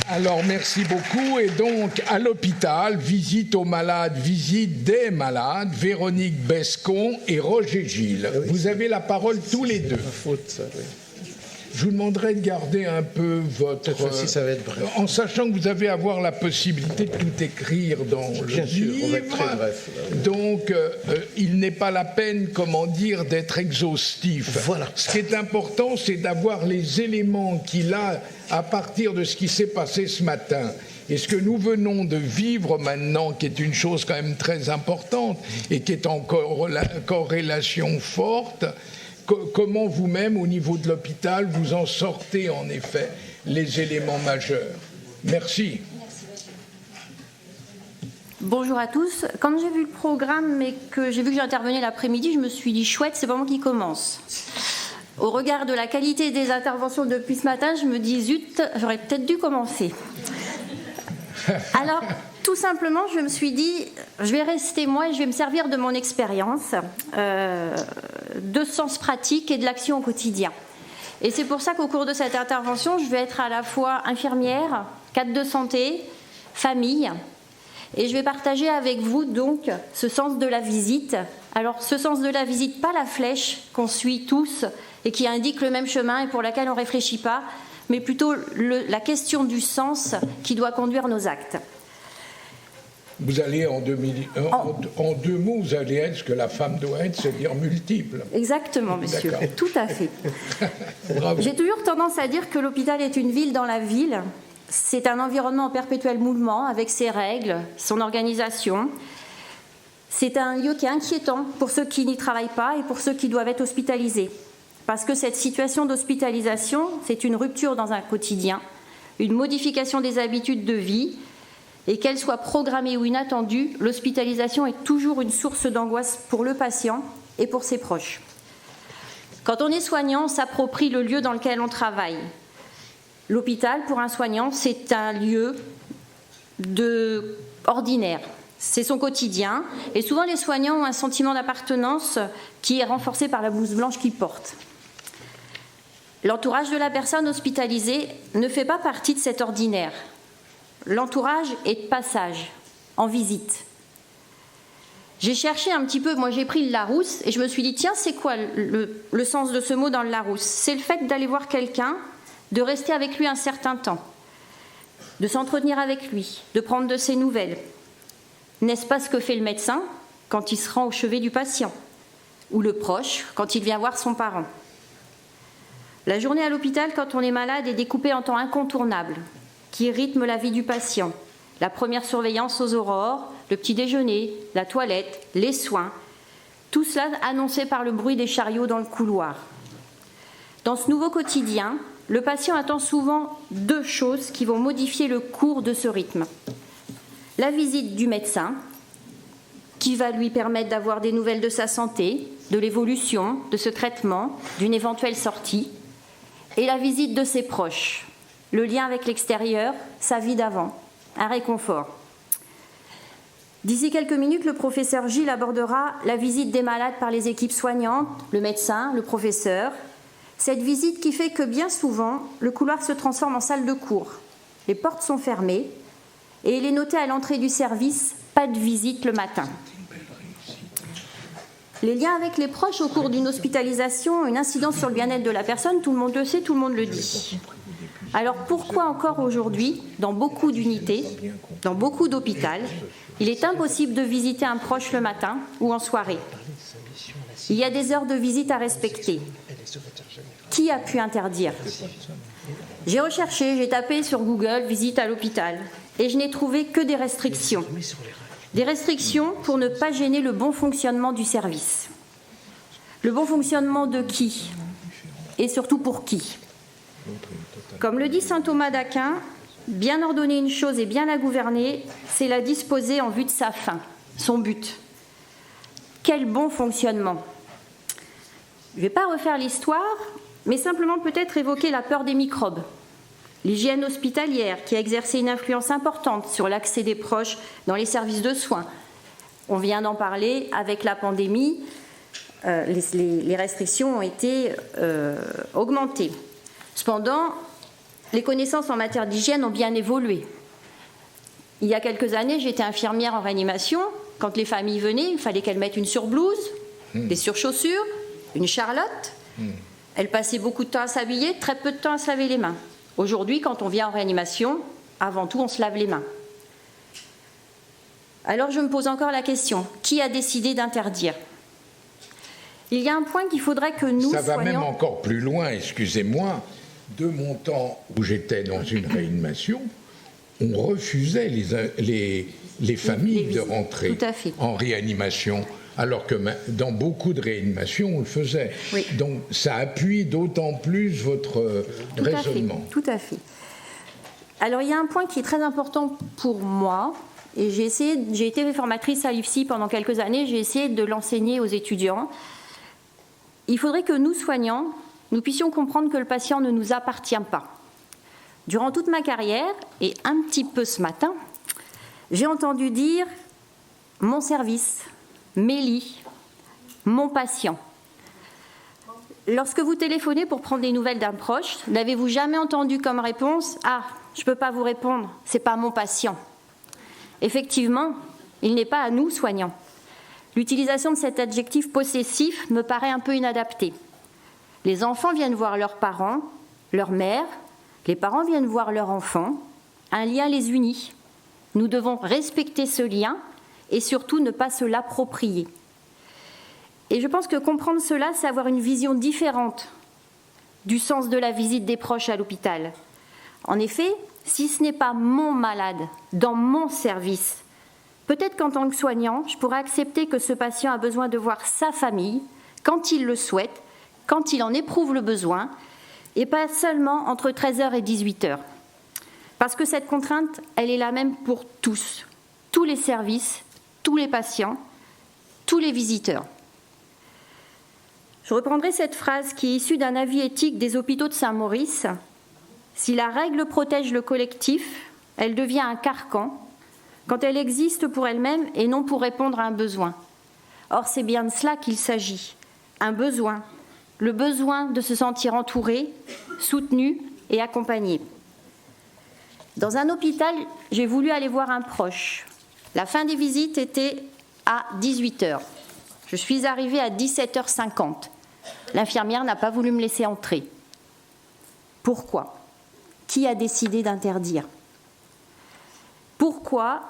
Alors, merci beaucoup. Et donc, à l'hôpital, visite aux malades, visite des malades, Véronique Bescon et Roger Gilles. Oui. Vous avez la parole tous les deux. Faute, ça, oui. Je vous demanderai de garder un peu votre... ça va être bref. En sachant que vous allez avoir la possibilité de tout écrire dans le Bien sûr, livre. on va être très bref. Donc, il n'est pas la peine, comment dire, d'être exhaustif. Voilà. Ce qui est important, c'est d'avoir les éléments qu'il a à partir de ce qui s'est passé ce matin. Et ce que nous venons de vivre maintenant, qui est une chose quand même très importante et qui est en corrélation forte, comment vous-même, au niveau de l'hôpital, vous en sortez en effet les éléments majeurs. Merci. Bonjour à tous. Quand j'ai vu le programme et que j'ai vu que j'intervenais l'après-midi, je me suis dit chouette, c'est pas moi qui commence. Au regard de la qualité des interventions depuis ce matin, je me dis zut, j'aurais peut-être dû commencer. Alors, tout simplement, je me suis dit, je vais rester moi et je vais me servir de mon expérience, de sens pratique et de l'action au quotidien. Et c'est pour ça qu'au cours de cette intervention, je vais être à la fois infirmière, cadre de santé, famille, et je vais partager avec vous donc ce sens de la visite. Alors, ce sens de la visite, pas la flèche qu'on suit tous et qui indique le même chemin et pour laquelle on ne réfléchit pas, mais plutôt la question du sens qui doit conduire nos actes. Vous allez en deux mots, vous allez être ce que la femme doit être, c'est-à-dire multiple. Exactement, monsieur. D'accord. Tout à fait. Bravo. J'ai toujours tendance à dire que l'hôpital est une ville dans la ville. C'est un environnement en perpétuel mouvement, avec ses règles, son organisation. C'est un lieu qui est inquiétant pour ceux qui n'y travaillent pas et pour ceux qui doivent être hospitalisés. Parce que cette situation d'hospitalisation, c'est une rupture dans un quotidien, une modification des habitudes de vie, et qu'elle soit programmée ou inattendue, l'hospitalisation est toujours une source d'angoisse pour le patient et pour ses proches. Quand on est soignant, on s'approprie le lieu dans lequel on travaille. L'hôpital, pour un soignant, c'est un lieu ordinaire. C'est son quotidien. Et souvent, les soignants ont un sentiment d'appartenance qui est renforcé par la blouse blanche qu'ils portent. L'entourage de la personne hospitalisée ne fait pas partie de cet ordinaire. L'entourage est de passage, en visite. J'ai cherché un petit peu, moi j'ai pris le Larousse et je me suis dit, tiens, c'est quoi le sens de ce mot dans le Larousse ? C'est le fait d'aller voir quelqu'un, de rester avec lui un certain temps, de s'entretenir avec lui, de prendre de ses nouvelles. N'est-ce pas ce que fait le médecin quand il se rend au chevet du patient, ou le proche quand il vient voir son parent ? La journée à l'hôpital, quand on est malade, est découpée en temps incontournables, qui rythment la vie du patient. La première surveillance aux aurores, le petit déjeuner, la toilette, les soins, tout cela annoncé par le bruit des chariots dans le couloir. Dans ce nouveau quotidien, le patient attend souvent deux choses qui vont modifier le cours de ce rythme. La visite du médecin, qui va lui permettre d'avoir des nouvelles de sa santé, de l'évolution, de ce traitement, d'une éventuelle sortie, et la visite de ses proches, le lien avec l'extérieur, sa vie d'avant, un réconfort. D'ici quelques minutes, le professeur Gilles abordera la visite des malades par les équipes soignantes, le médecin, le professeur. Cette visite qui fait que bien souvent, le couloir se transforme en salle de cours. Les portes sont fermées et il est noté à l'entrée du service « pas de visite le matin ». Les liens avec les proches au cours d'une hospitalisation ont une incidence sur le bien-être de la personne, tout le monde le sait, tout le monde le dit. Alors pourquoi encore aujourd'hui, dans beaucoup d'unités, dans beaucoup d'hôpitaux, il est impossible de visiter un proche le matin ou en soirée ? Il y a des heures de visite à respecter. Qui a pu interdire ? J'ai recherché, j'ai tapé sur Google « visite à l'hôpital » et je n'ai trouvé que des restrictions. Des restrictions pour ne pas gêner le bon fonctionnement du service. Le bon fonctionnement de qui ? Et surtout pour qui ? Comme le dit saint Thomas d'Aquin, bien ordonner une chose et bien la gouverner, c'est la disposer en vue de sa fin, son but. Quel bon fonctionnement ! Je ne vais pas refaire l'histoire, mais simplement peut-être évoquer la peur des microbes. L'hygiène hospitalière qui a exercé une influence importante sur l'accès des proches dans les services de soins. On vient d'en parler avec la pandémie, les restrictions ont été augmentées. Cependant, les connaissances en matière d'hygiène ont bien évolué. Il y a quelques années, j'étais infirmière en réanimation. Quand les familles venaient, il fallait qu'elles mettent une surblouse, des surchaussures, une charlotte. Elles passaient beaucoup de temps à s'habiller, très peu de temps à se laver les mains. Aujourd'hui, quand on vient en réanimation, avant tout, on se lave les mains. Alors je me pose encore la question, qui a décidé d'interdire ? Il y a un point qu'il faudrait que nous Ça va soignants... même encore plus loin, excusez-moi. De mon temps où j'étais dans une réanimation, on refusait les familles de rentrer en réanimation, alors que dans beaucoup de réanimations, on le faisait. Oui. Donc ça appuie d'autant plus votre raisonnement. Tout à fait. Alors il y a un point qui est très important pour moi, et j'ai été formatrice à l'IFSI pendant quelques années, j'ai essayé de l'enseigner aux étudiants. Il faudrait que nous, soignants, nous puissions comprendre que le patient ne nous appartient pas. Durant toute ma carrière, et un petit peu ce matin, j'ai entendu dire « mon service »,« mes lits »,« mon patient ». Lorsque vous téléphonez pour prendre des nouvelles d'un proche, n'avez-vous jamais entendu comme réponse « ah, je ne peux pas vous répondre, ce n'est pas mon patient ». Effectivement, il n'est pas à nous, soignants. L'utilisation de cet adjectif possessif me paraît un peu inadaptée. Les enfants viennent voir leurs parents, leur mère, les parents viennent voir leur enfant. Un lien les unit. Nous devons respecter ce lien et surtout ne pas se l'approprier. Et je pense que comprendre cela, c'est avoir une vision différente du sens de la visite des proches à l'hôpital. En effet, si ce n'est pas mon malade dans mon service, peut-être qu'en tant que soignant, je pourrais accepter que ce patient a besoin de voir sa famille quand il le souhaite, quand il en éprouve le besoin, et pas seulement entre 13h et 18h. Parce que cette contrainte, elle est la même pour tous les services, tous les patients, tous les visiteurs. Je reprendrai cette phrase qui est issue d'un avis éthique des hôpitaux de Saint-Maurice. Si la règle protège le collectif, elle devient un carcan quand elle existe pour elle-même et non pour répondre à un besoin. Or, c'est bien de cela qu'il s'agit, un besoin, le besoin de se sentir entouré, soutenu et accompagné. Dans un hôpital, j'ai voulu aller voir un proche. La fin des visites était à 18h. Je suis arrivée à 17h50. L'infirmière n'a pas voulu me laisser entrer. Pourquoi ? Qui a décidé d'interdire ? Pourquoi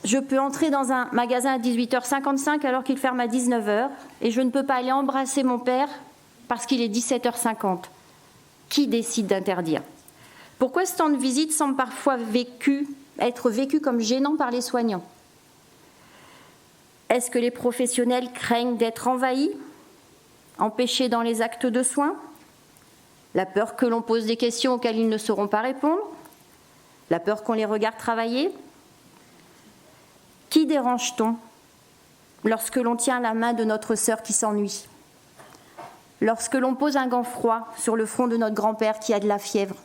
je peux entrer dans un magasin à 18h55 alors qu'il ferme à 19h et je ne peux pas aller embrasser mon père parce qu'il est 17h50 ? Qui décide d'interdire ? Pourquoi ce temps de visite semble parfois être vécu comme gênant par les soignants ? Est-ce que les professionnels craignent d'être envahis, empêchés dans les actes de soins ? La peur que l'on pose des questions auxquelles ils ne sauront pas répondre ? La peur qu'on les regarde travailler ? Qui dérange-t-on lorsque l'on tient la main de notre sœur qui s'ennuie ? Lorsque l'on pose un gant froid sur le front de notre grand-père qui a de la fièvre ?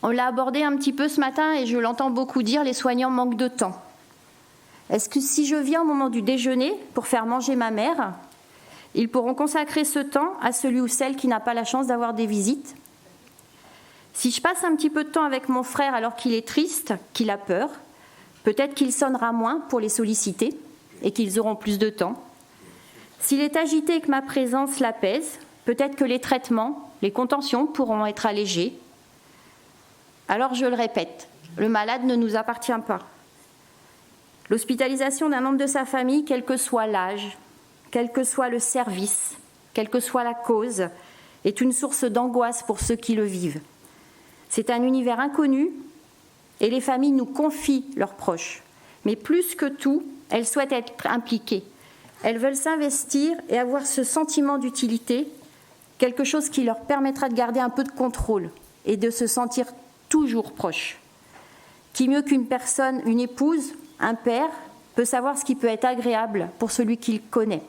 On l'a abordé un petit peu ce matin et je l'entends beaucoup dire, les soignants manquent de temps. Est-ce que si je viens au moment du déjeuner pour faire manger ma mère, ils pourront consacrer ce temps à celui ou celle qui n'a pas la chance d'avoir des visites ? Si je passe un petit peu de temps avec mon frère alors qu'il est triste, qu'il a peur, peut-être qu'il sonnera moins pour les solliciter et qu'ils auront plus de temps. S'il est agité et que ma présence l'apaise, peut-être que les traitements, les contentions pourront être allégés. Alors je le répète, le malade ne nous appartient pas. L'hospitalisation d'un membre de sa famille, quel que soit l'âge, quel que soit le service, quelle que soit la cause, est une source d'angoisse pour ceux qui le vivent. C'est un univers inconnu et les familles nous confient leurs proches. Mais plus que tout, elles souhaitent être impliquées. Elles veulent s'investir et avoir ce sentiment d'utilité, quelque chose qui leur permettra de garder un peu de contrôle et de se sentir toujours proches. Qui mieux qu'une personne, une épouse, un père, peut savoir ce qui peut être agréable pour celui qu'il connaît.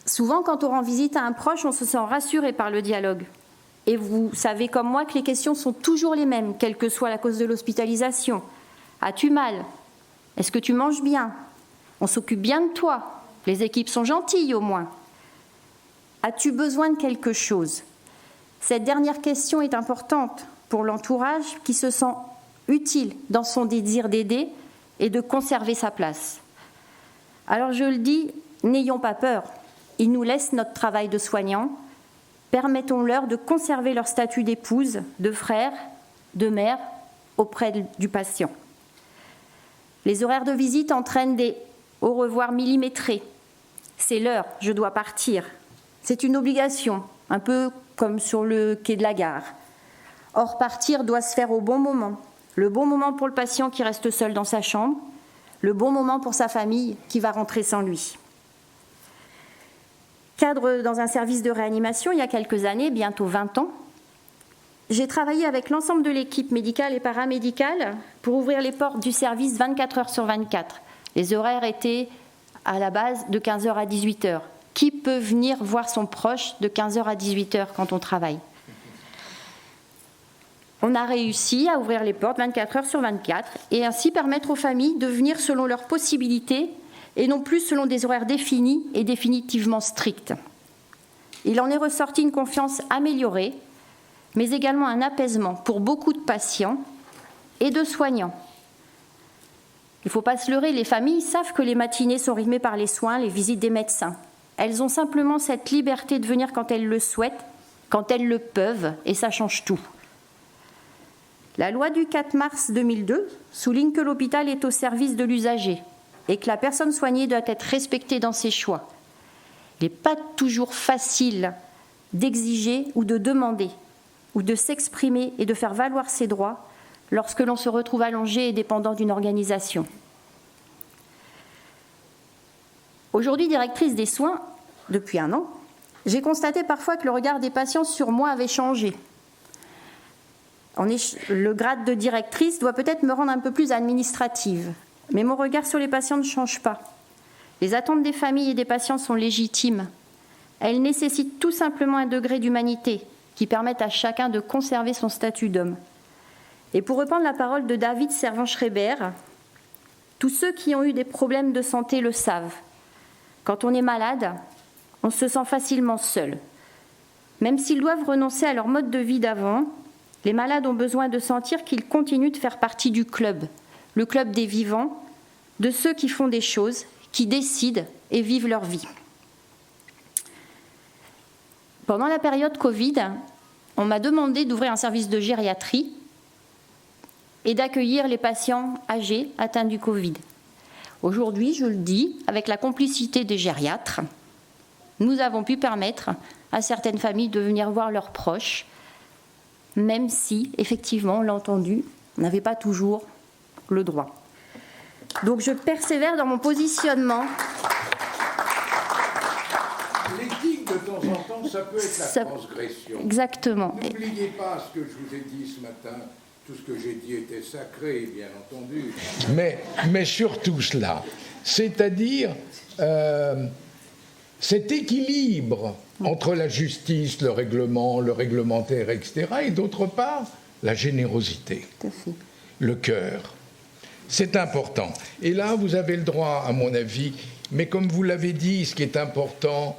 Souvent, quand on rend visite à un proche, on se sent rassuré par le dialogue. Et vous savez comme moi que les questions sont toujours les mêmes, quelle que soit la cause de l'hospitalisation. As-tu mal ? Est-ce que tu manges bien ? On s'occupe bien de toi. Les équipes sont gentilles au moins. As-tu besoin de quelque chose ? Cette dernière question est importante pour l'entourage qui se sent utile dans son désir d'aider et de conserver sa place. Alors je le dis, n'ayons pas peur. Ils nous laissent notre travail de soignant. Permettons-leur de conserver leur statut d'épouse, de frère, de mère auprès du patient. Les horaires de visite entraînent des au revoir millimétrés. C'est l'heure, je dois partir. C'est une obligation, un peu comme sur le quai de la gare. Or, partir doit se faire au bon moment. Le bon moment pour le patient qui reste seul dans sa chambre, le bon moment pour sa famille qui va rentrer sans lui. Cadre dans un service de réanimation il y a quelques années, bientôt 20 ans, j'ai travaillé avec l'ensemble de l'équipe médicale et paramédicale pour ouvrir les portes du service 24 heures sur 24. Les horaires étaient à la base de 15h à 18h. Qui peut venir voir son proche de 15h à 18h quand on travaille ? On a réussi à ouvrir les portes 24 heures sur 24 et ainsi permettre aux familles de venir selon leurs possibilités et non plus selon des horaires définis et définitivement stricts. Il en est ressorti une confiance améliorée, mais également un apaisement pour beaucoup de patients et de soignants. Il ne faut pas se leurrer, les familles savent que les matinées sont rythmées par les soins, les visites des médecins. Elles ont simplement cette liberté de venir quand elles le souhaitent, quand elles le peuvent, et ça change tout. La loi du 4 mars 2002 souligne que l'hôpital est au service de l'usager et que la personne soignée doit être respectée dans ses choix. Il n'est pas toujours facile d'exiger ou de demander ou de s'exprimer et de faire valoir ses droits lorsque l'on se retrouve allongé et dépendant d'une organisation. Aujourd'hui directrice des soins, depuis 1 an, j'ai constaté parfois que le regard des patients sur moi avait changé. Le grade de directrice doit peut-être me rendre un peu plus administrative, mais mon regard sur les patients ne change pas. Les attentes des familles et des patients sont légitimes. Elles nécessitent tout simplement un degré d'humanité qui permette à chacun de conserver son statut d'homme. Et pour reprendre la parole de David Servan-Schreiber, tous ceux qui ont eu des problèmes de santé le savent. Quand on est malade, on se sent facilement seul. Même s'ils doivent renoncer à leur mode de vie d'avant, les malades ont besoin de sentir qu'ils continuent de faire partie du club, le club des vivants, de ceux qui font des choses, qui décident et vivent leur vie. Pendant la période Covid, on m'a demandé d'ouvrir un service de gériatrie et d'accueillir les patients âgés atteints du Covid. Aujourd'hui, je le dis, avec la complicité des gériatres, nous avons pu permettre à certaines familles de venir voir leurs proches, même si, effectivement, on l'a entendu, on n'avait pas toujours le droit. Donc je persévère dans mon positionnement. L'éthique, de temps en temps, ça peut être la transgression. Exactement. N'oubliez pas ce que je vous ai dit ce matin. Tout ce que j'ai dit était sacré, bien entendu. Mais surtout cela, c'est-à-dire cet équilibre entre la justice, le règlement, le réglementaire, etc., et d'autre part, la générosité, le cœur. C'est important. Et là, vous avez le droit, à mon avis, mais comme vous l'avez dit, ce qui est important,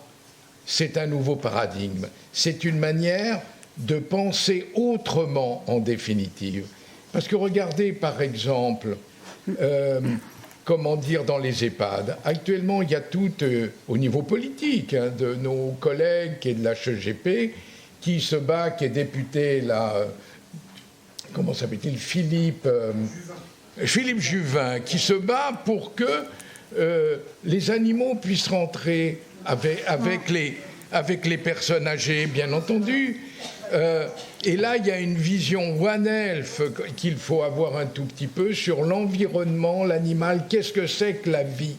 c'est un nouveau paradigme. C'est une manière de penser autrement, en définitive. Parce que regardez, par exemple, comment dire, dans les EHPAD, actuellement, il y a tout, au niveau politique, de nos collègues qui est de la HEGP, qui se bat, qui est député, là, comment s'appelle-t-il, Philippe Juvin, qui se bat pour que les animaux puissent rentrer avec les personnes âgées, bien entendu. Et là, il y a une vision One Health qu'il faut avoir un tout petit peu sur l'environnement, l'animal, qu'est-ce que c'est que la vie.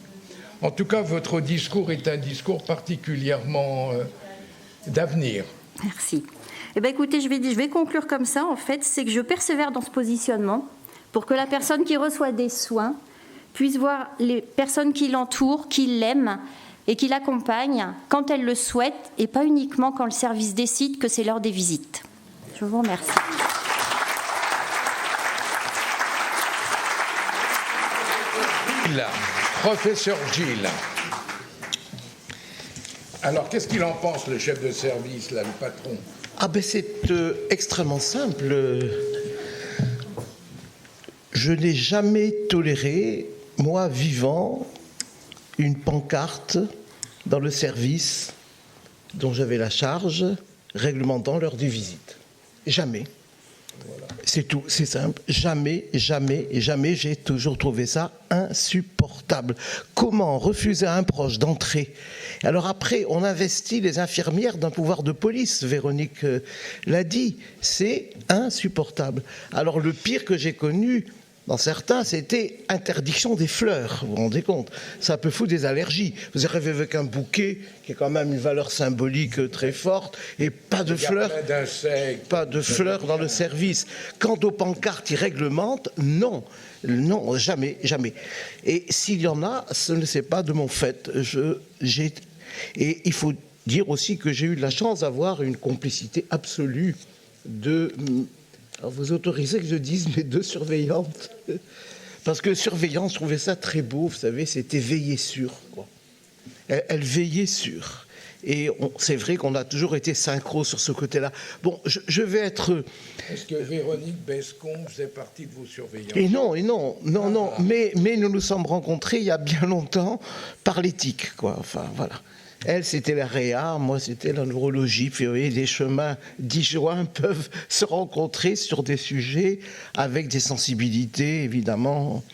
En tout cas, votre discours est un discours particulièrement d'avenir. Merci. Eh bien, écoutez, je vais conclure comme ça, en fait, c'est que je persévère dans ce positionnement pour que la personne qui reçoit des soins puisse voir les personnes qui l'entourent, qui l'aiment, et qui l'accompagnent quand elles le souhaitent et pas uniquement quand le service décide que c'est l'heure des visites. Je vous remercie. Professeur Gilles. Alors, qu'est-ce qu'il en pense, le chef de service, là, le patron ? Ah ben c'est extrêmement simple. Je n'ai jamais toléré, moi vivant, une pancarte dans le service dont j'avais la charge réglementant l'heure de visite. Jamais. Voilà. C'est tout, c'est simple. Jamais, jamais, jamais, j'ai toujours trouvé ça insupportable. Comment refuser à un proche d'entrer? Alors après, on investit les infirmières d'un pouvoir de police, Véronique l'a dit, c'est insupportable. Alors le pire que j'ai connu, dans certains, c'était interdiction des fleurs, vous vous rendez compte? Ça peut foutre des allergies. Vous arrivez avec un bouquet qui est quand même une valeur symbolique très forte et pas de fleurs, pas de fleurs dans le service. Quant aux pancartes, ils réglementent, non, non, jamais, jamais. Et s'il y en a, ce ne c'est pas de mon fait. Et il faut dire aussi que j'ai eu la chance d'avoir une complicité absolue de... Alors vous autorisez que je dise mes deux surveillantes? Parce que surveillante, je trouvais ça très beau, vous savez, c'était veiller sur, quoi. Elle veillait sur. Et c'est vrai qu'on a toujours été synchro sur ce côté-là. Bon, je vais être... Est-ce que Véronique Bescon faisait partie de vos surveillants? Et non, non. Mais nous nous sommes rencontrés il y a bien longtemps par l'éthique, quoi. Enfin, voilà. Elle, c'était la réa, moi, c'était la neurologie. Puis, vous voyez, les chemins disjoints peuvent se rencontrer sur des sujets avec des sensibilités, évidemment,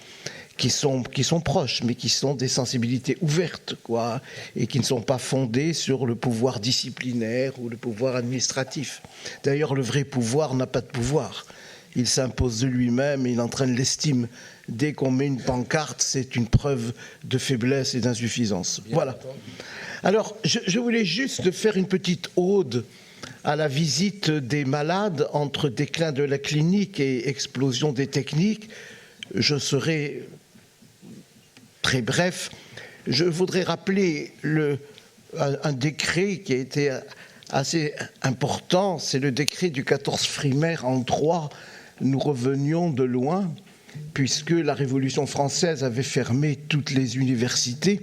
qui sont proches, mais qui sont des sensibilités ouvertes, quoi, et qui ne sont pas fondées sur le pouvoir disciplinaire ou le pouvoir administratif. D'ailleurs, le vrai pouvoir n'a pas de pouvoir. Il s'impose de lui-même et il entraîne l'estime. Dès qu'on met une pancarte, c'est une preuve de faiblesse et d'insuffisance. Voilà. Alors, je voulais juste faire une petite ode à la visite des malades entre déclin de la clinique et explosion des techniques. Je serai très bref. Je voudrais rappeler un décret qui a été assez important. C'est le décret du 14 Frimaire en 3. Nous revenions de loin, puisque la Révolution française avait fermé toutes les universités.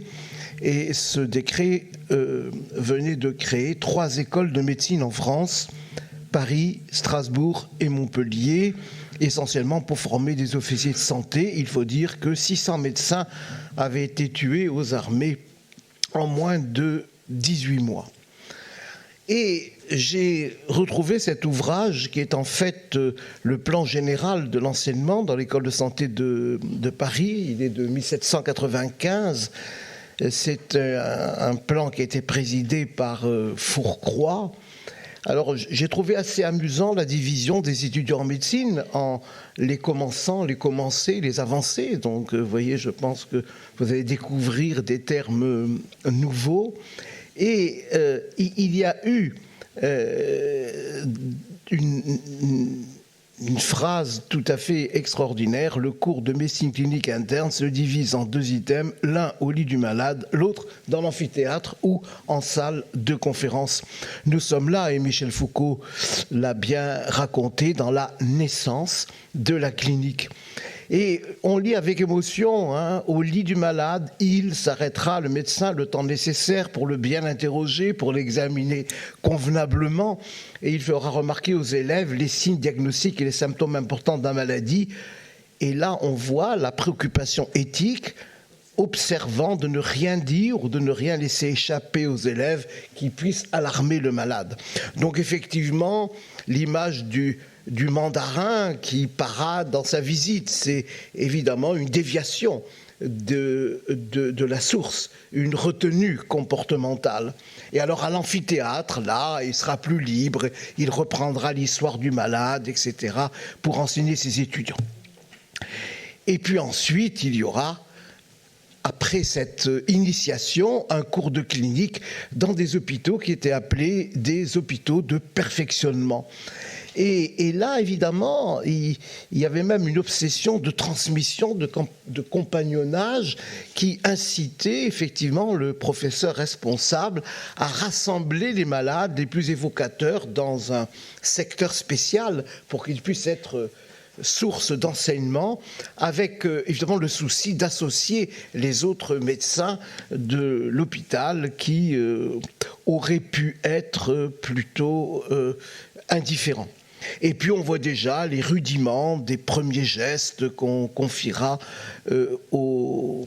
Et ce décret venait de créer 3 écoles de médecine en France, Paris, Strasbourg et Montpellier, essentiellement pour former des officiers de santé. Il faut dire que 600 médecins avaient été tués aux armées en moins de 18 mois. Et j'ai retrouvé cet ouvrage qui est en fait le plan général de l'enseignement dans l'école de santé de Paris. Il est de 1795. C'est un plan qui a été présidé par Fourcroy. Alors, j'ai trouvé assez amusant la division des étudiants en médecine en les commençants, les commencés, les avancés. Donc, vous voyez, je pense que vous allez découvrir des termes nouveaux. Et il y a eu une phrase tout à fait extraordinaire. Le cours de médecine clinique interne se divise en 2 items, l'un au lit du malade, l'autre dans l'amphithéâtre ou en salle de conférence. Nous sommes là, et Michel Foucault l'a bien raconté, dans la naissance de la clinique. Et on lit avec émotion, au lit du malade, il s'arrêtera, le médecin, le temps nécessaire pour le bien interroger, pour l'examiner convenablement, et il fera remarquer aux élèves les signes diagnostiques et les symptômes importants de la maladie. Et là, on voit la préoccupation éthique, observant de ne rien dire ou de ne rien laisser échapper aux élèves qui puissent alarmer le malade. Donc effectivement, l'image du mandarin qui parade dans sa visite, c'est évidemment une déviation de la source, une retenue comportementale. Et alors à l'amphithéâtre, là, il sera plus libre, il reprendra l'histoire du malade, etc., pour enseigner ses étudiants. Et puis ensuite, il y aura, après cette initiation, un cours de clinique dans des hôpitaux qui étaient appelés des hôpitaux de perfectionnement. Et là, évidemment, il y avait même une obsession de transmission, de compagnonnage qui incitait effectivement le professeur responsable à rassembler les malades les plus évocateurs dans un secteur spécial pour qu'ils puissent être source d'enseignement, avec évidemment le souci d'associer les autres médecins de l'hôpital qui auraient pu être plutôt indifférent. Et puis on voit déjà les rudiments des premiers gestes qu'on confiera aux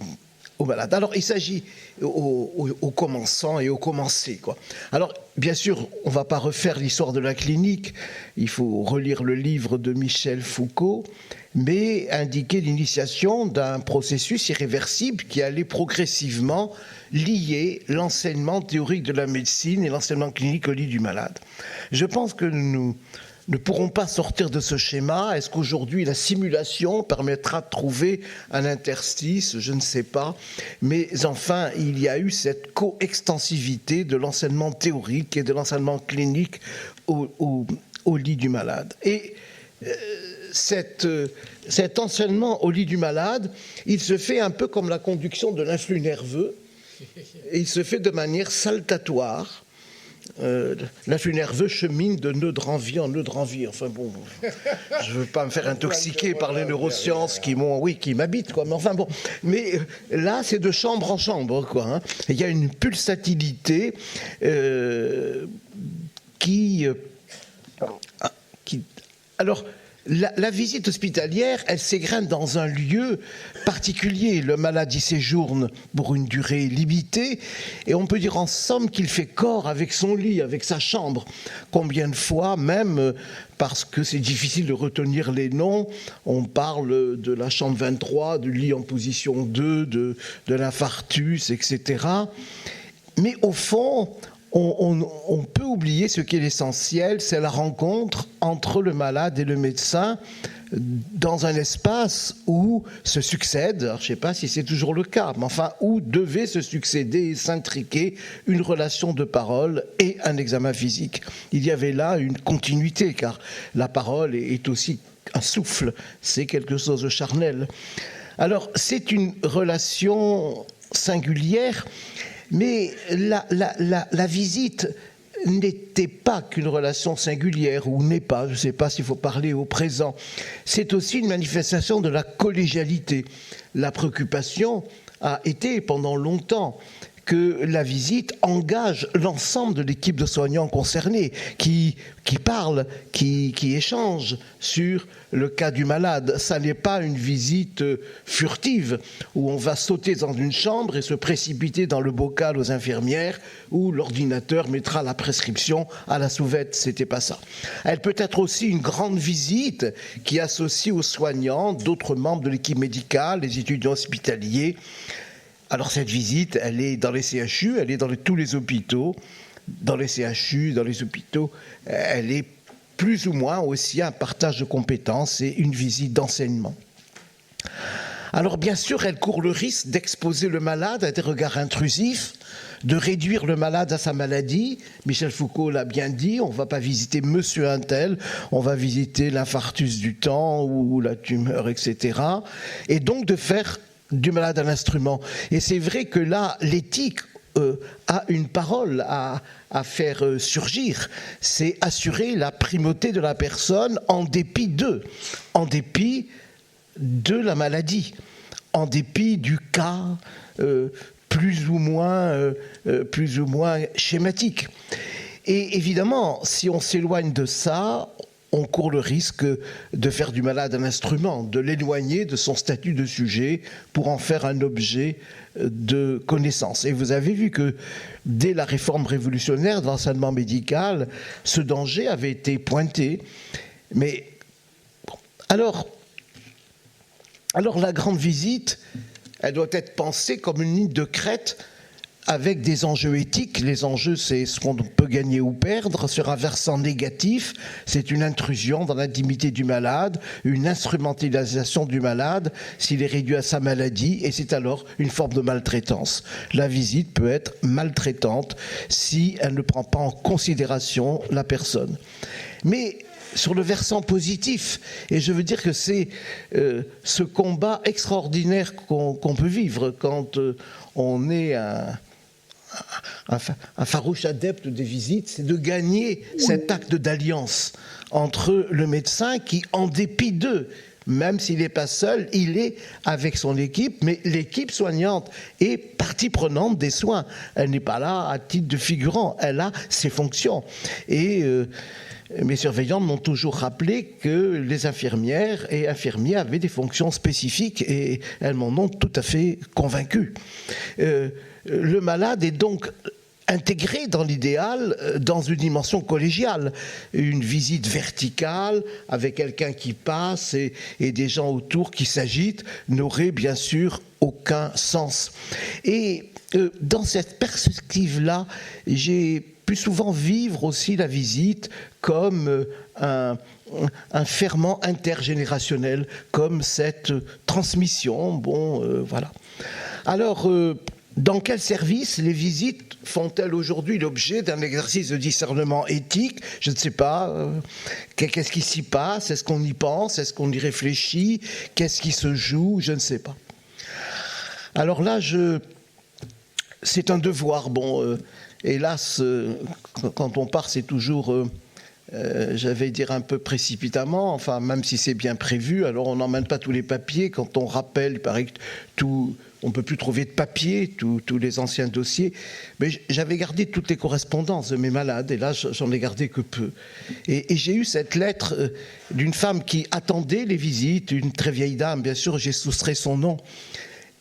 malades. Alors il s'agit au commençant et au commencé, quoi. Alors bien sûr, on ne va pas refaire l'histoire de la clinique, il faut relire le livre de Michel Foucault, mais indiquer l'initiation d'un processus irréversible qui allait progressivement lier l'enseignement théorique de la médecine et l'enseignement clinique au lit du malade. Je pense que nous ne pourrons pas sortir de ce schéma. Est-ce qu'aujourd'hui la simulation permettra de trouver un interstice? Je ne sais pas. Mais enfin, il y a eu cette coextensivité de l'enseignement théorique et de l'enseignement clinique au lit du malade. Et cet enseignement au lit du malade, il se fait un peu comme la conduction de l'influx nerveux, et il se fait de manière saltatoire. L'influx nerveux chemine de nœud de Ranvier en nœud de Ranvier. Enfin bon, je ne veux pas me faire intoxiquer par les neurosciences qui m'habitent, quoi. Mais enfin bon, mais là c'est de chambre en chambre, quoi. Hein. Il y a une pulsatilité qui alors. La visite hospitalière, elle s'égrène dans un lieu particulier. Le malade y séjourne pour une durée limitée et on peut dire en somme qu'il fait corps avec son lit, avec sa chambre. Combien de fois, même parce que c'est difficile de retenir les noms, on parle de la chambre 23, du lit en position 2, de l'infarctus, etc. Mais au fond, on peut oublier ce qui est l'essentiel, c'est la rencontre entre le malade et le médecin dans un espace où se succède, alors je ne sais pas si c'est toujours le cas, mais enfin où devait se succéder et s'intriquer une relation de parole et un examen physique. Il y avait là une continuité, car la parole est aussi un souffle, c'est quelque chose de charnel. Alors c'est une relation singulière, mais la visite n'était pas qu'une relation singulière, ou n'est pas, je ne sais pas s'il faut parler au présent. C'est aussi une manifestation de la collégialité. La préoccupation a été pendant longtemps que la visite engage l'ensemble de l'équipe de soignants concernés, qui parlent, qui échangent sur le cas du malade. Ça n'est pas une visite furtive où on va sauter dans une chambre et se précipiter dans le bocal aux infirmières où l'ordinateur mettra la prescription à la sauvette. C'était pas ça. Elle peut être aussi une grande visite qui associe aux soignants d'autres membres de l'équipe médicale, les étudiants hospitaliers. Alors cette visite, elle est dans les CHU, elle est dans tous les hôpitaux. Dans les CHU, dans les hôpitaux, elle est plus ou moins aussi un partage de compétences et une visite d'enseignement. Alors bien sûr, elle court le risque d'exposer le malade à des regards intrusifs, de réduire le malade à sa maladie. Michel Foucault l'a bien dit, on ne va pas visiter monsieur un tel, on va visiter l'infarctus du temps ou la tumeur, etc. Et donc de faire du malade à l'instrument. Et c'est vrai que là, l'éthique a une parole à faire surgir. C'est assurer la primauté de la personne en dépit de la maladie, en dépit du cas plus ou moins schématique. Et évidemment, si on s'éloigne de ça, on court le risque de faire du malade un instrument, de l'éloigner de son statut de sujet pour en faire un objet de connaissance. Et vous avez vu que dès la réforme révolutionnaire de l'enseignement médical, ce danger avait été pointé. Mais bon, alors la grande visite, elle doit être pensée comme une ligne de crête avec des enjeux éthiques. Les enjeux, c'est ce qu'on peut gagner ou perdre. Sur un versant négatif, c'est une intrusion dans l'intimité du malade, une instrumentalisation du malade s'il est réduit à sa maladie, et c'est alors une forme de maltraitance. La visite peut être maltraitante si elle ne prend pas en considération la personne. Mais sur le versant positif, et je veux dire que c'est ce combat extraordinaire qu'on peut vivre quand on est un farouche adepte des visites, c'est de gagner cet acte d'alliance entre le médecin qui, en dépit d'eux, Même s'il n'est pas seul, il est avec son équipe, mais l'équipe soignante est partie prenante des soins. Elle n'est pas là à titre de figurant, elle a ses fonctions. Et mes surveillantes m'ont toujours rappelé que les infirmières et infirmiers avaient des fonctions spécifiques et elles m'en ont tout à fait convaincu. Le malade est donc intégré dans l'idéal, dans une dimension collégiale. Une visite verticale avec quelqu'un qui passe et des gens autour qui s'agitent n'aurait bien sûr aucun sens. Et dans cette perspective-là, j'ai pu souvent vivre aussi la visite comme un ferment intergénérationnel, comme cette transmission. Voilà. Alors, dans quel service les visites font-elles aujourd'hui l'objet d'un exercice de discernement éthique? Je ne sais pas. Qu'est-ce qui s'y passe? Est-ce qu'on y pense? Est-ce qu'on y réfléchit? Qu'est-ce qui se joue? Je ne sais pas. Alors là, c'est un devoir. Hélas, quand on part, c'est toujours, j'allais dire un peu précipitamment, enfin, même si c'est bien prévu, alors on n'emmène pas tous les papiers. Quand on rappelle, il paraît que on ne peut plus trouver de papier, tous les anciens dossiers. Mais j'avais gardé toutes les correspondances de mes malades, et là, j'en ai gardé que peu. Et j'ai eu cette lettre d'une femme qui attendait les visites, une très vieille dame, bien sûr, j'ai soustrait son nom.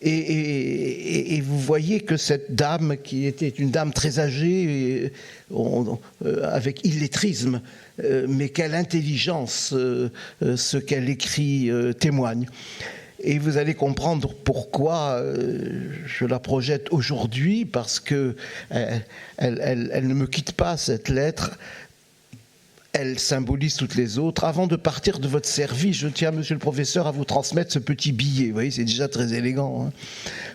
Et vous voyez que cette dame, qui était une dame très âgée, avec illettrisme, mais quelle intelligence ce qu'elle écrit témoigne. Et vous allez comprendre pourquoi je la projette aujourd'hui, parce que elle ne me quitte pas, cette lettre. Elle symbolise toutes les autres. Avant de partir de votre service, je tiens, monsieur le professeur, à vous transmettre ce petit billet. Vous voyez, c'est déjà très élégant, hein,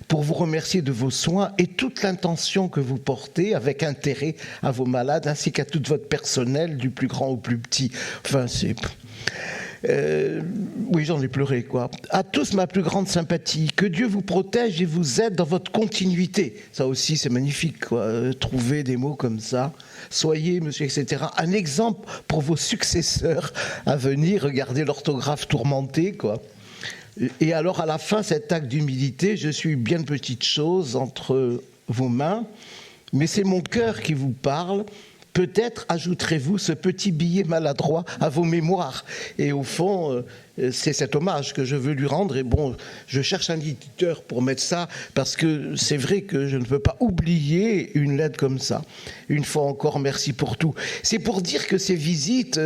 pour vous remercier de vos soins et toute l'intention que vous portez avec intérêt à vos malades, ainsi qu'à tout votre personnel, du plus grand au plus petit. Enfin, c'est... oui, j'en ai pleuré, quoi. À tous, ma plus grande sympathie. Que Dieu vous protège et vous aide dans votre continuité. Ça aussi, c'est magnifique, quoi. Trouver des mots comme ça. Soyez, monsieur, etc., un exemple pour vos successeurs à venir. Regardez l'orthographe tourmentée, quoi. Et alors, à la fin, cet acte d'humilité, je suis bien petite chose entre vos mains, mais c'est mon cœur qui vous parle. Peut-être ajouterez-vous ce petit billet maladroit à vos mémoires. Et au fond, c'est cet hommage que je veux lui rendre. Et bon, je cherche un éditeur pour mettre ça, parce que c'est vrai que je ne peux pas oublier une lettre comme ça. Une fois encore, merci pour tout. C'est pour dire que ces visites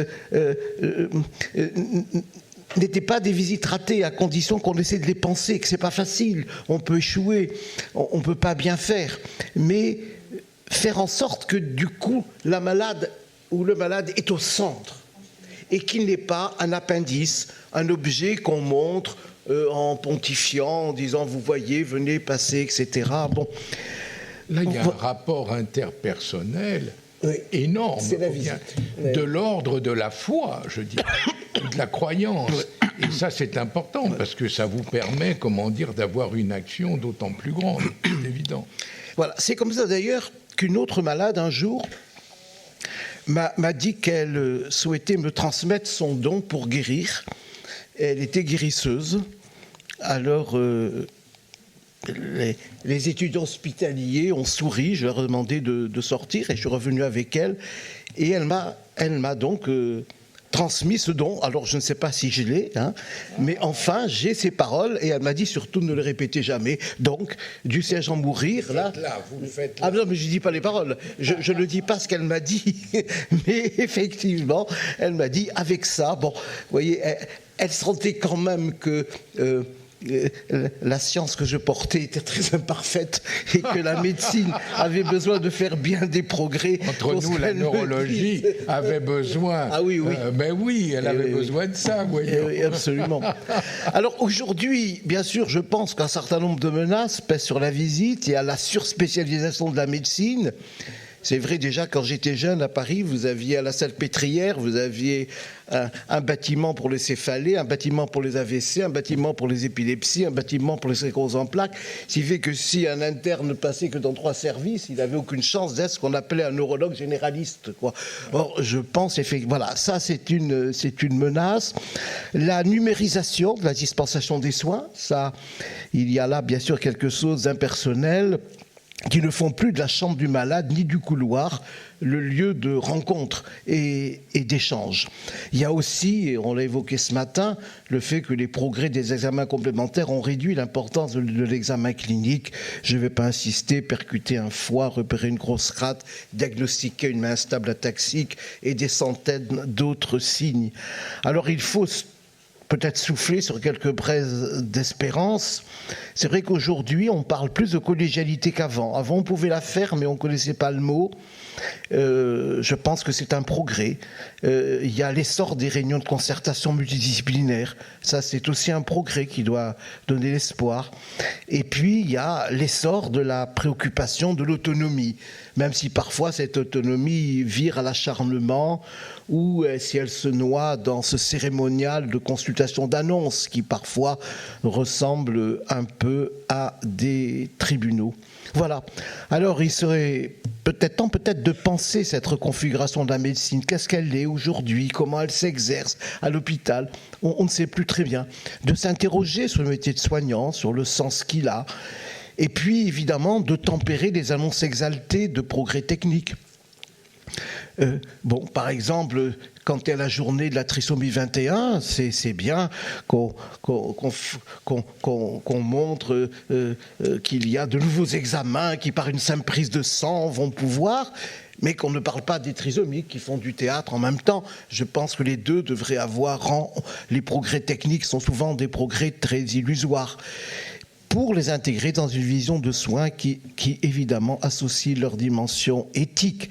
n'étaient pas des visites ratées, à condition qu'on essaie de les penser, que c'est pas facile. On peut échouer, on ne peut pas bien faire. Mais faire en sorte que du coup la malade ou le malade est au centre et qu'il n'est pas un appendice, un objet qu'on montre en pontifiant, en disant vous voyez, venez passer, etc. Bon. Là, il y a un rapport interpersonnel énorme, c'est la visite. De l'ordre de la foi, je dis, de la croyance. Et ça, c'est important parce que ça vous permet, d'avoir une action d'autant plus grande, c'est évident. Voilà, c'est comme ça d'ailleurs qu'une autre malade, un jour, m'a dit qu'elle souhaitait me transmettre son don pour guérir. Elle était guérisseuse. Alors, les étudiants hospitaliers ont souri, je leur ai demandé de sortir, et je suis revenu avec elle. Et elle m'a donc transmis ce don. Alors, je ne sais pas si je l'ai, hein, mais enfin, j'ai ses paroles, et elle m'a dit surtout ne le répétez jamais. Donc, du siège en mourir, là... Vous le faites là. Ah non, mais je ne dis pas les paroles. Je ne dis pas ce qu'elle m'a dit. Mais effectivement, elle m'a dit, avec ça, bon, vous voyez, elle sentait quand même que... la science que je portais était très imparfaite et que la médecine avait besoin de faire bien des progrès. Entre nous, la neurologie avait besoin. Ah oui, oui. Mais oui, elle avait besoin de ça, voyons. Oui, absolument. Alors aujourd'hui, bien sûr, je pense qu'un certain nombre de menaces pèsent sur la visite et à la surspécialisation de la médecine. C'est vrai, déjà, quand j'étais jeune à Paris, vous aviez à la Salpêtrière, vous aviez un bâtiment pour les céphalées, un bâtiment pour les AVC, un bâtiment pour les épilepsies, un bâtiment pour les scléroses en plaques. Ce qui fait que si un interne ne passait que dans 3 services, il n'avait aucune chance d'être ce qu'on appelait un neurologue généraliste, quoi. Or, je pense, effectivement, voilà, ça c'est une menace. La numérisation de la dispensation des soins, ça, il y a là, bien sûr, quelque chose d'impersonnel, qui ne font plus de la chambre du malade ni du couloir le lieu de rencontre et d'échange. Il y a aussi, et on l'a évoqué ce matin, le fait que les progrès des examens complémentaires ont réduit l'importance de l'examen clinique. Je ne vais pas insister, percuter un foie, repérer une grosse rate, diagnostiquer une main instable ataxique et des centaines d'autres signes. Alors il faut peut-être souffler sur quelques braises d'espérance. C'est vrai qu'aujourd'hui, on parle plus de collégialité qu'avant. Avant, on pouvait la faire, mais on ne connaissait pas le mot. Je pense que c'est un progrès. Il y a l'essor des réunions de concertation multidisciplinaires. Ça, c'est aussi un progrès qui doit donner l'espoir. Et puis, il y a l'essor de la préoccupation de l'autonomie, même si parfois cette autonomie vire à l'acharnement ou si elle se noie dans ce cérémonial de consultation d'annonces qui parfois ressemble un peu à des tribunaux. Voilà. Alors, il serait peut-être temps de penser cette reconfiguration de la médecine. Qu'est-ce qu'elle est aujourd'hui? Comment elle s'exerce à l'hôpital? On ne sait plus très bien. De s'interroger sur le métier de soignant, sur le sens qu'il a. Et puis, évidemment, de tempérer les annonces exaltées de progrès techniques. Par exemple, quand il y a la journée de la trisomie 21, c'est bien qu'on montre qu'il y a de nouveaux examens qui, par une simple prise de sang, vont pouvoir, mais qu'on ne parle pas des trisomiques qui font du théâtre en même temps. Je pense que les deux devraient avoir rang. Les progrès techniques sont souvent des progrès très illusoires, pour les intégrer dans une vision de soins qui évidemment associe leur dimension éthique.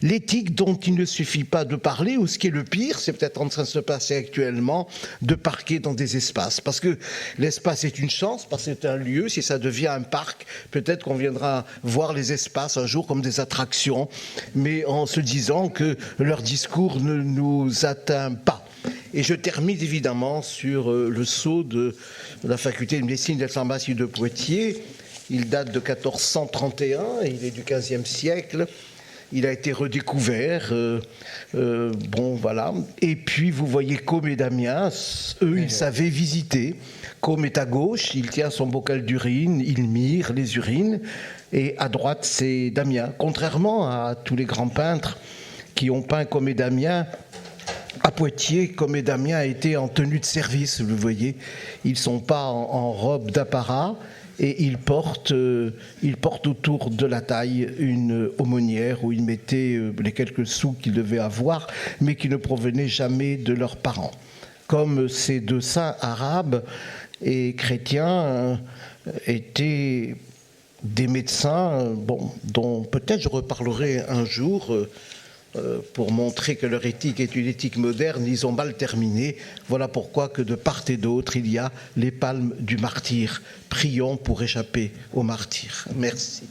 L'éthique dont il ne suffit pas de parler, ou ce qui est le pire, c'est peut-être en train de se passer actuellement, de parquer dans des espaces. Parce que l'espace est une chance, parce que c'est un lieu, si ça devient un parc, peut-être qu'on viendra voir les espaces un jour comme des attractions, mais en se disant que leur discours ne nous atteint pas. Et je termine évidemment sur le sceau de la faculté de médecine et de pharmacie de Poitiers. Il date de 1431, il est du XVe siècle. Il a été redécouvert. Voilà. Et puis vous voyez Côme et Damien, eux ils savaient visiter. Côme est à gauche, il tient son bocal d'urine, il mire les urines. Et à droite c'est Damien. Contrairement à tous les grands peintres qui ont peint Côme et Damien, à Poitiers, Côme et Damien a été en tenue de service, vous voyez. Ils ne sont pas en robe d'apparat et ils portent autour de la taille une aumônière où ils mettaient les quelques sous qu'ils devaient avoir, mais qui ne provenaient jamais de leurs parents. Comme ces deux saints arabes et chrétiens étaient des médecins, dont peut-être je reparlerai un jour, pour montrer que leur éthique est une éthique moderne, ils ont mal terminé. Voilà pourquoi que de part et d'autre, il y a les palmes du martyr. Prions pour échapper au martyr. Merci.